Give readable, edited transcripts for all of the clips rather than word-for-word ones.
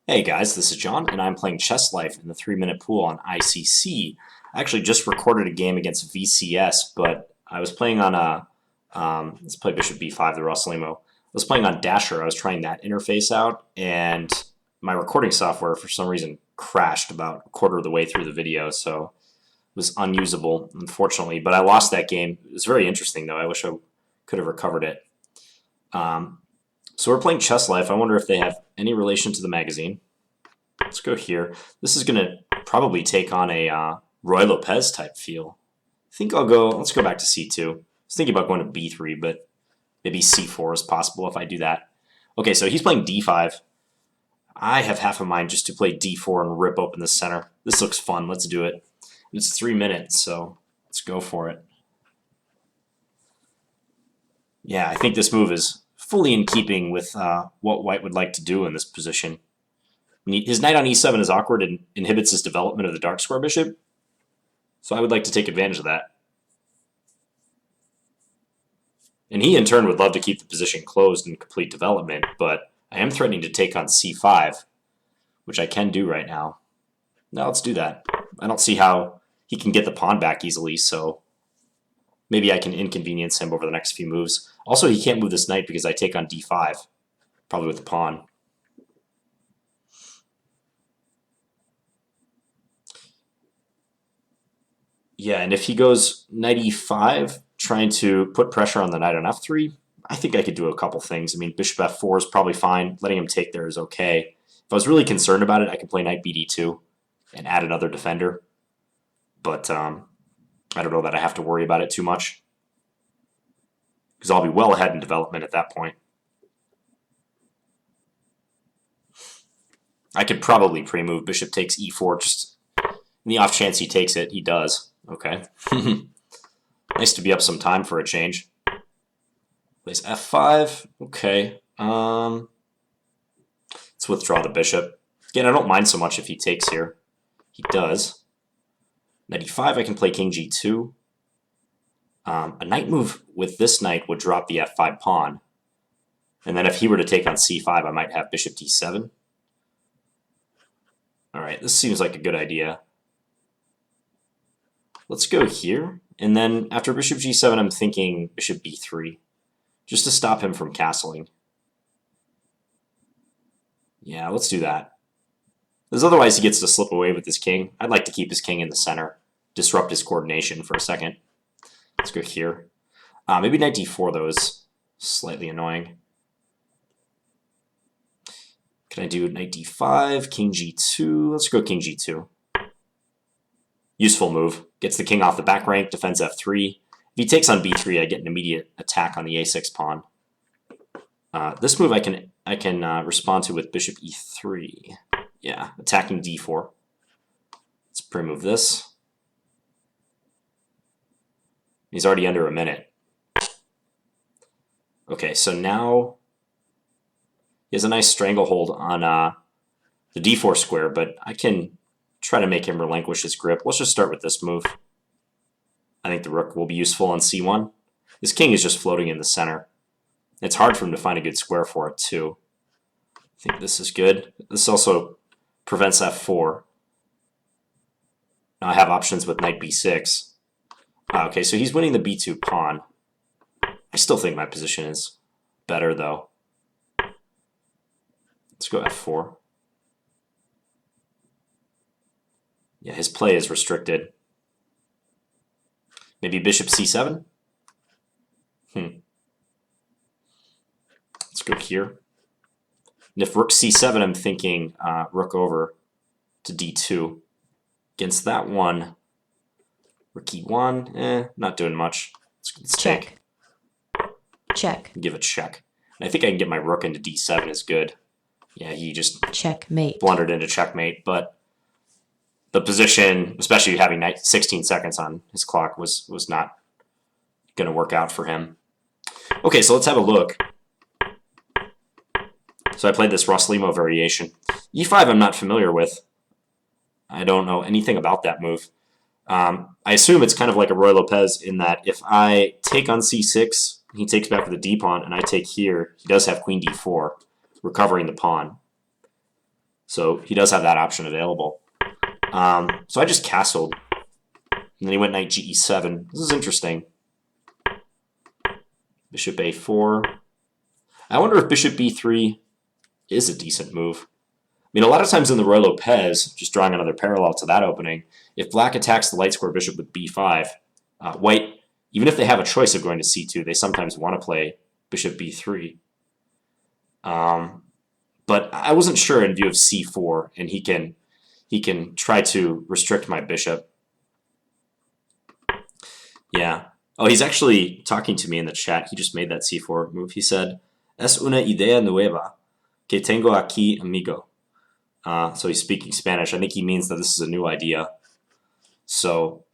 Hey guys, this is John, and I'm playing ChessLife in the 3-minute pool on ICC. I actually just recorded a game against VCS, but I was playing on let's play Bishop B5, the Rossolimo. I was playing on Dasher. I was trying that interface out, and my recording software, for some reason, crashed about a quarter of the way through the video, so it was unusable, unfortunately. But I lost that game. It was very interesting, though. I wish I could have recovered it. So we're playing ChessLife. I wonder if they have any relation to the magazine. Let's go here. This is going to probably take on a Ruy Lopez type feel. I think I'll go, let's go back to C2. I was thinking about going to B3, but maybe C4 is possible if I do that. Okay, so he's playing D5. I have half a mind just to play D4 and rip open the center. This looks fun. Let's do it. It's 3 minutes, so let's go for it. Yeah, I think this move is fully in keeping with what White would like to do in this position. His knight on e7 is awkward and inhibits his development of the dark square bishop, so I would like to take advantage of that. And he, in turn, would love to keep the position closed and complete development, but I am threatening to take on c5, which I can do right now. Now let's do that. I don't see how he can get the pawn back easily, so maybe I can inconvenience him over the next few moves. Also, he can't move this knight because I take on d5, probably with the pawn. Yeah, and if he goes knight e5, trying to put pressure on the knight on f3, I think I could do a couple things. I mean, bishop f4 is probably fine. Letting him take there is okay. If I was really concerned about it, I could play knight bd2 and add another defender. But I don't know that I have to worry about it too much, because I'll be well ahead in development at that point. I could probably pre-move bishop takes e4, just in the off chance he takes it. He does. Okay. Nice to be up some time for a change. Plays f5. Okay. Let's withdraw the bishop. Again, I don't mind so much if he takes here. He does. Knight e5, I can play king g2. A knight move with this knight would drop the f5 pawn. And then if he were to take on c5, I might have bishop d7. All right, this seems like a good idea. Let's go here. And then after bishop g7, I'm thinking bishop b3, just to stop him from castling. Yeah, let's do that. Because otherwise he gets to slip away with his king. I'd like to keep his king in the center, disrupt his coordination for a second. Let's go here. Maybe knight d4, though, is slightly annoying. Can I do knight d5, king g2? Let's go king g2. Useful move. Gets the king off the back rank, defends f3. If he takes on b3, I get an immediate attack on the a6 pawn. This move I can respond to with bishop e3. Yeah, attacking d4. Let's pre-move this. He's already under a minute. Okay, so now he has a nice stranglehold on the d4 square, but I can try to make him relinquish his grip. Let's just start with this move. I think the rook will be useful on c1. His king is just floating in the center. It's hard for him to find a good square for it, too. I think this is good. This also prevents f4. Now I have options with knight b6. Okay, so he's winning the b2 pawn. I still think my position is better, though. Let's go f4. Yeah, his play is restricted. Maybe bishop c7? Let's go here. And if rook c7, I'm thinking rook over to d2. Against that one, rook e1, not doing much. Let's Check. take. Check. Give a check. And I think I can get my rook into d7 is good. Yeah, he just Checkmate. blundered into checkmate, but the position, especially having 16 seconds on his clock, was not going to work out for him. Okay, so let's have a look. So I played this Rossolimo Variation. e5 I'm not familiar with. I don't know anything about that move. I assume it's kind of like a Ruy Lopez in that if I take on c6, he takes back with the d pawn, and I take here, he does have queen d4, recovering the pawn. So he does have that option available. So I just castled. And then he went knight ge7. This is interesting. Bishop a4. I wonder if bishop b3 is a decent move. I mean, a lot of times in the Ruy Lopez, just drawing another parallel to that opening, if black attacks the light square bishop with b5, white, even if they have a choice of going to c2, they sometimes want to play bishop b3. But I wasn't sure in view of c4, and he can try to restrict my bishop. Yeah. Oh, he's actually talking to me in the chat. He just made that c4 move. He said, "Es una idea nueva que tengo aquí, amigo." So he's speaking Spanish. I think he means that this is a new idea. So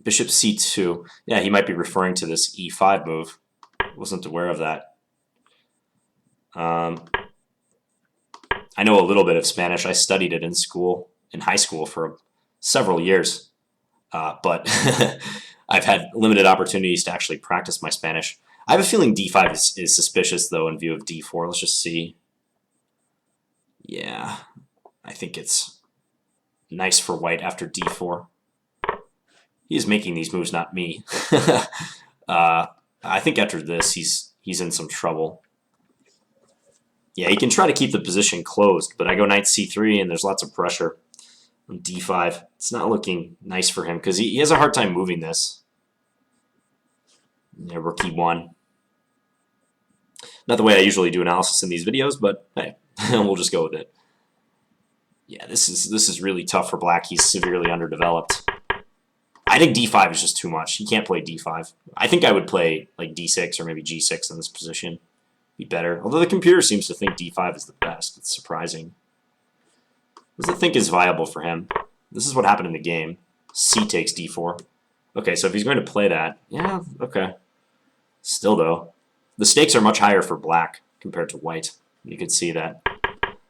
bishop c2. Yeah, he might be referring to this e5 move. Wasn't aware of that. I know a little bit of Spanish. I studied it in school, in high school, for several years. But I've had limited opportunities to actually practice my Spanish. I have a feeling d5 is suspicious, though, in view of d4. Let's just see. Yeah, I think it's nice for white after d4. He's making these moves, not me. I think after this, he's in some trouble. Yeah, he can try to keep the position closed, but I go knight c3, and there's lots of pressure on d5. It's not looking nice for him, because he has a hard time moving this. Yeah, rook e1. Not the way I usually do analysis in these videos, but hey, we'll just go with it. Yeah, this is really tough for black. He's severely underdeveloped. I think d5 is just too much. He can't play d5. I think I would play like d6 or maybe g6 in this position. Be better. Although the computer seems to think d5 is the best. It's surprising. What does it think is viable for him? This is what happened in the game. C takes d4. Okay, so if he's going to play that, yeah, okay. Still, though, the stakes are much higher for black compared to white. You can see that.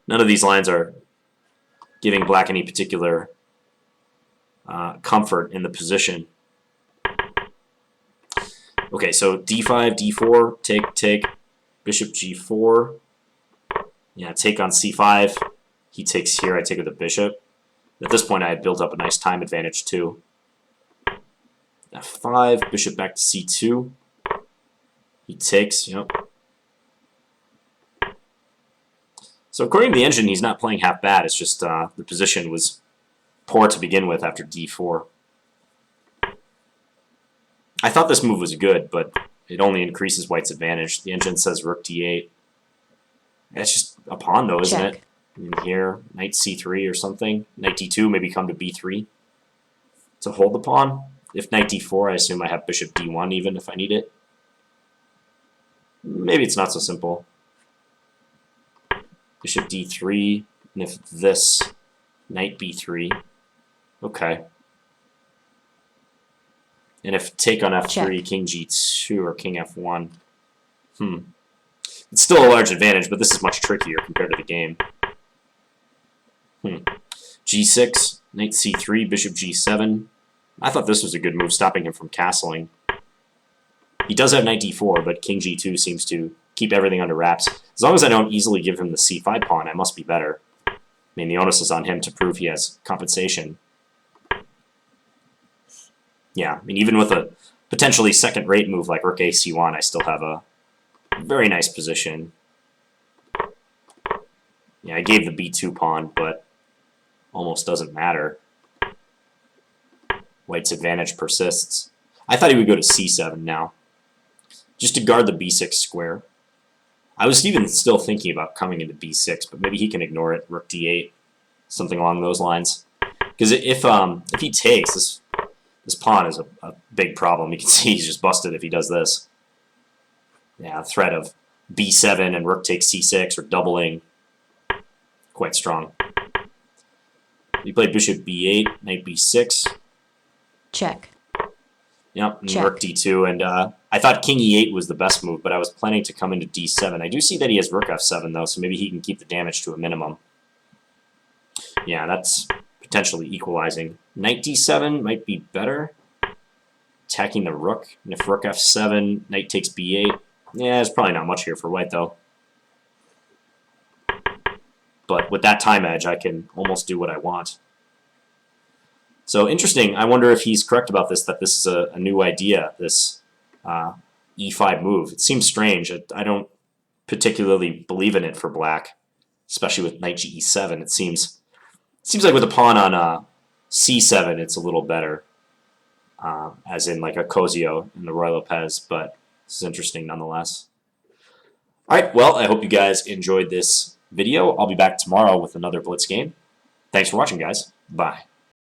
None of these lines are giving black any particular comfort in the position. Okay, so d5, d4, take, bishop g4. Yeah, take on c5. He takes here, I take with the bishop. At this point, I had built up a nice time advantage, too. f5, bishop back to c2. He takes, yep. So according to the engine, he's not playing half bad. It's just the position was poor to begin with after d4. I thought this move was good, but it only increases white's advantage. The engine says rook d8. That's just a pawn, though, isn't it? In here, knight c3 or something. Knight d2, maybe come to b3 to hold the pawn. If knight d4, I assume I have bishop d1 even if I need it. Maybe it's not so simple. Bishop d3, and if this, knight b3. Okay. And if take on f3, check. King g2, or king f1. It's still a large advantage, but this is much trickier compared to the game. g6, knight c3, bishop g7. I thought this was a good move, stopping him from castling. He does have knight d4, but king g2 seems to keep everything under wraps. As long as I don't easily give him the c5 pawn, I must be better. I mean, the onus is on him to prove he has compensation. Yeah, I mean, even with a potentially second-rate move like rook a c1, I still have a very nice position. Yeah, I gave the b2 pawn, but almost doesn't matter. White's advantage persists. I thought he would go to c7 now, just to guard the b6 square. I was even still thinking about coming into b6, but maybe he can ignore it. Rook d8, something along those lines. Because if he takes, this pawn is a big problem. You can see he's just busted if he does this. Yeah, threat of b7 and rook takes c6 or doubling. Quite strong. He played bishop b8, knight b6. Check. Yep, and rook d2, and I thought king e8 was the best move, but I was planning to come into d7. I do see that he has rook f7, though, so maybe he can keep the damage to a minimum. Yeah, that's potentially equalizing. Knight d7 might be better. Attacking the rook, and if rook f7, knight takes b8. Yeah, there's probably not much here for white, though. But with that time edge, I can almost do what I want. So interesting. I wonder if he's correct about this, that this is a new idea, this e5 move. It seems strange. I don't particularly believe in it for black, especially with knight e7. It seems like with a pawn on c7, it's a little better, as in like a Cosio in the Ruy Lopez, but this is interesting nonetheless. All right, well, I hope you guys enjoyed this video. I'll be back tomorrow with another Blitz game. Thanks for watching, guys. Bye.